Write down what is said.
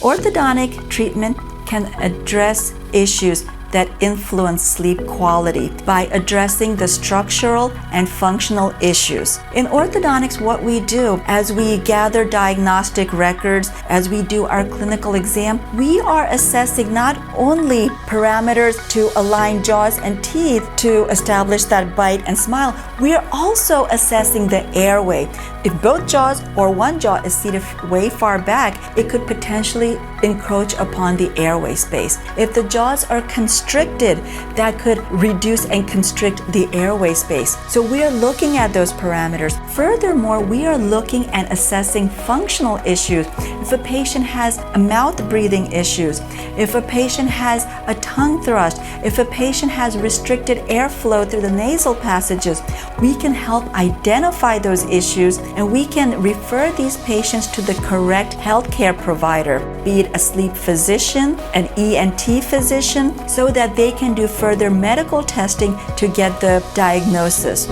Orthodontic treatment can address issues that influence sleep quality by addressing the structural and functional issues. In orthodontics, what we do as we gather diagnostic records, as we do our clinical exam, we are assessing not only parameters to align jaws and teeth to establish that bite and smile, we are also assessing the airway. If both jaws or one jaw is seated way far back, it could potentially encroach upon the airway space. If the jaws are constricted, that could reduce and constrict the airway space. So we are looking at those parameters. Furthermore, we are looking and assessing functional issues. If a patient has mouth breathing issues, if a patient has a tongue thrust, if a patient has restricted airflow through the nasal passages, we can help identify those issues and we can refer these patients to the correct healthcare provider, be it a sleep physician, an ENT physician, so that they can do further medical testing to get the diagnosis.